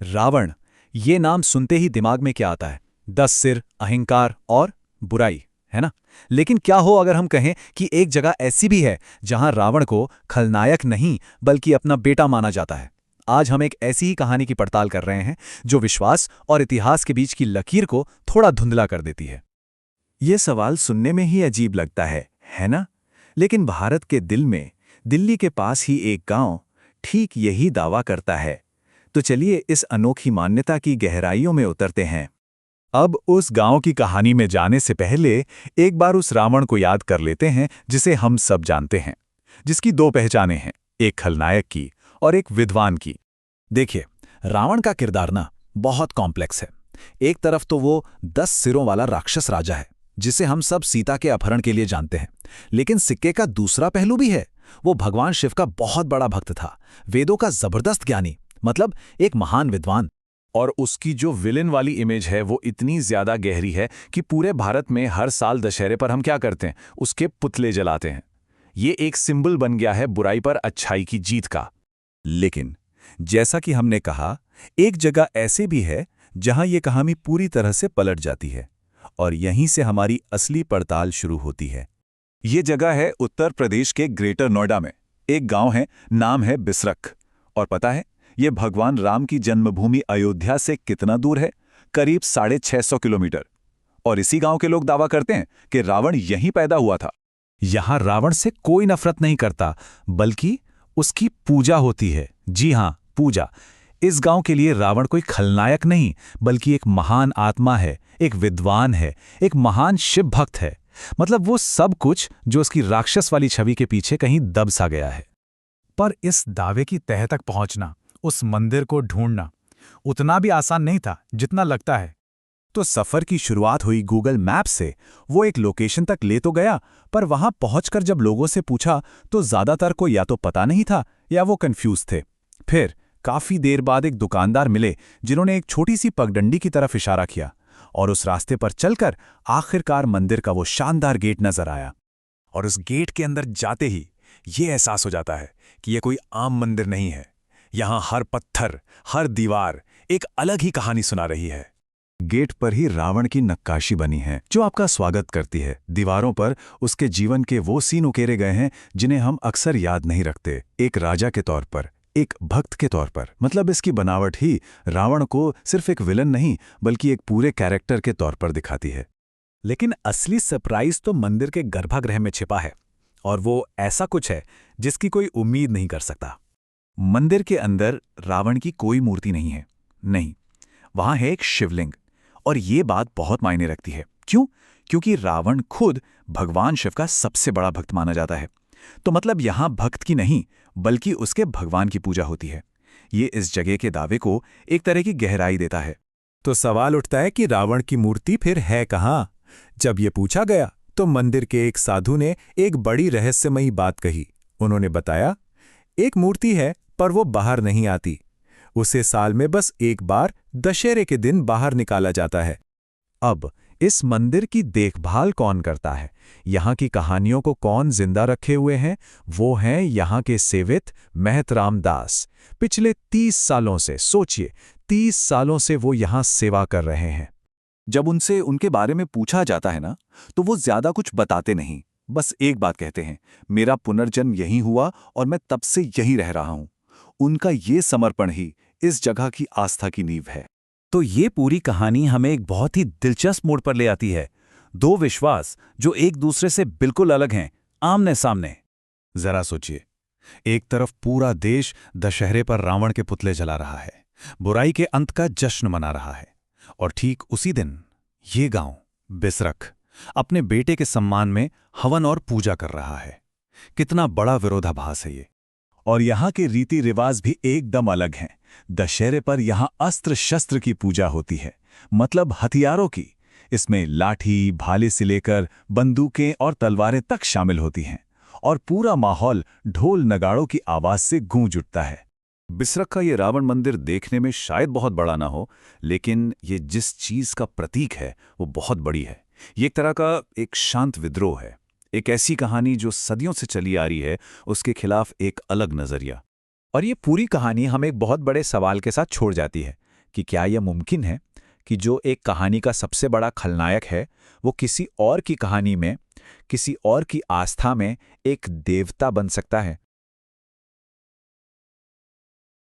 रावण, ये नाम सुनते ही दिमाग में क्या आता है? 10 सिर, अहंकार और बुराई, है ना? लेकिन क्या हो अगर हम कहें कि एक जगह ऐसी भी है जहां रावण को खलनायक नहीं बल्कि अपना बेटा माना जाता है। आज हम एक ऐसी ही कहानी की पड़ताल कर रहे हैं जो विश्वास और इतिहास के बीच की लकीर को थोड़ा धुंधला कर देती है। ये सवाल सुनने में ही अजीब लगता है ना? लेकिन भारत के दिल में, दिल्ली के पास ही एक गांव ठीक यही दावा करता है। तो चलिए इस अनोखी मान्यता की गहराइयों में उतरते हैं। अब उस गांव की कहानी में जाने से पहले एक बार उस रावण को याद कर लेते हैं जिसे हम सब जानते हैं, जिसकी दो पहचानें हैं, एक खलनायक की और एक विद्वान की। देखिए, रावण का किरदार ना बहुत कॉम्प्लेक्स है। एक तरफ तो वो 10 सिरों वाला राक्षस राजा है जिसे हम सब सीता के अपहरण के लिए जानते हैं। लेकिन सिक्के का दूसरा पहलू भी है। वो भगवान शिव का बहुत बड़ा भक्त था, वेदों का जबरदस्त ज्ञानी, मतलब एक महान विद्वान। और उसकी जो विलेन वाली इमेज है वो इतनी ज्यादा गहरी है कि पूरे भारत में हर साल दशहरे पर हम क्या करते हैं, उसके पुतले जलाते हैं। ये एक सिंबल बन गया है बुराई पर अच्छाई की जीत का। लेकिन जैसा कि हमने कहा, एक जगह ऐसे भी है जहां ये कहानी पूरी तरह से पलट जाती है और यहीं से हमारी असली पड़ताल शुरू होती है। ये जगह है उत्तर प्रदेश के ग्रेटर नोएडा में। एक गांव है, नाम है बिसरख। और पता है ये भगवान राम की जन्मभूमि अयोध्या से कितना दूर है? करीब 650 किलोमीटर। और इसी गांव के लोग दावा करते हैं कि रावण यहीं पैदा हुआ था। यहां रावण से कोई नफरत नहीं करता, बल्कि उसकी पूजा होती है। जी हां, पूजा। इस गांव के लिए रावण कोई खलनायक नहीं, बल्कि एक महान आत्मा है, एक विद्वान है, एक महान शिव भक्त है। मतलब वो सब कुछ जो उसकी राक्षस वाली छवि के पीछे कहीं दब सा गया है। पर इस दावे की तह तक पहुंचना, उस मंदिर को ढूंढना, उतना भी आसान नहीं था जितना लगता है। तो सफर की शुरुआत हुई गूगल मैप से। वो एक लोकेशन तक ले तो गया, पर वहां पहुंचकर जब लोगों से पूछा तो ज्यादातर को या तो पता नहीं था या वो कंफ्यूज थे। फिर काफी देर बाद एक दुकानदार मिले जिन्होंने एक छोटी सी पगडंडी की तरफ इशारा किया और उस रास्ते पर चलकर आखिरकार मंदिर का वो शानदार गेट नजर आया। और उस गेट के अंदर जाते ही ये एहसास हो जाता है कि यह कोई आम मंदिर नहीं है। यहां हर पत्थर, हर दीवार एक अलग ही कहानी सुना रही है। गेट पर ही रावण की नक्काशी बनी है जो आपका स्वागत करती है। दीवारों पर उसके जीवन के वो सीन उकेरे गए हैं जिन्हें हम अक्सर याद नहीं रखते, एक राजा के तौर पर, एक भक्त के तौर पर। मतलब इसकी बनावट ही रावण को सिर्फ एक विलन नहीं बल्कि एक पूरे कैरेक्टर के तौर पर दिखाती है। लेकिन असली सरप्राइज तो मंदिर के गर्भगृह में छिपा है, और वो ऐसा कुछ है जिसकी कोई उम्मीद नहीं कर सकता। मंदिर के अंदर रावण की कोई मूर्ति नहीं है, नहीं, वहां है एक शिवलिंग। और ये बात बहुत मायने रखती है। क्यों? क्योंकि रावण खुद भगवान शिव का सबसे बड़ा भक्त माना जाता है। तो मतलब यहां भक्त की नहीं बल्कि उसके भगवान की पूजा होती है। ये इस जगह के दावे को एक तरह की गहराई देता है। तो सवाल उठता है कि रावण की मूर्ति फिर है कहाँ? जब ये पूछा गया तो मंदिर के एक साधु ने एक बड़ी रहस्यमयी बात कही। उन्होंने बताया, एक मूर्ति है पर वो बाहर नहीं आती। उसे साल में बस एक बार दशहरे के दिन बाहर निकाला जाता है। अब इस मंदिर की देखभाल कौन करता है, यहाँ की कहानियों को कौन जिंदा रखे हुए हैं? वो हैं यहाँ के सेवित महत रामदास। पिछले 30 सालों से, सोचिए, 30 सालों से वो यहाँ सेवा कर रहे हैं। जब उनसे उनके बारे में पूछा जाता है ना, तो वो ज्यादा कुछ बताते नहीं, बस एक बात कहते हैं, मेरा पुनर्जन्म यहीं हुआ और मैं तब से यहीं रह रहा हूं। उनका ये समर्पण ही इस जगह की आस्था की नींव है। तो ये पूरी कहानी हमें एक बहुत ही दिलचस्प मोड़ पर ले आती है। दो विश्वास जो एक दूसरे से बिल्कुल अलग हैं, आमने सामने। जरा सोचिए, एक तरफ पूरा देश दशहरे पर रावण के पुतले जला रहा है, बुराई के अंत का जश्न मना रहा है, और ठीक उसी दिन ये गांव बिसरख अपने बेटे के सम्मान में हवन और पूजा कर रहा है। कितना बड़ा विरोधाभास है ये। और यहाँ के रीति रिवाज भी एकदम अलग हैं। दशहरे पर यहाँ अस्त्र शस्त्र की पूजा होती है, मतलब हथियारों की। इसमें लाठी, भाले से लेकर बंदूकें और तलवारें तक शामिल होती हैं, और पूरा माहौल ढोल नगाड़ों की आवाज से गूंज उठता है। बिसरख का ये रावण मंदिर देखने में शायद बहुत बड़ा ना हो, लेकिन ये जिस चीज का प्रतीक है वो बहुत बड़ी है। ये एक तरह का एक शांत विद्रोह है, एक ऐसी कहानी जो सदियों से चली आ रही है, उसके खिलाफ एक अलग नजरिया। और ये पूरी कहानी हमें एक बहुत बड़े सवाल के साथ छोड़ जाती है। कि क्या यह मुमकिन है कि जो एक कहानी का सबसे बड़ा खलनायक है वो किसी और की कहानी में, किसी और की आस्था में एक देवता बन सकता है,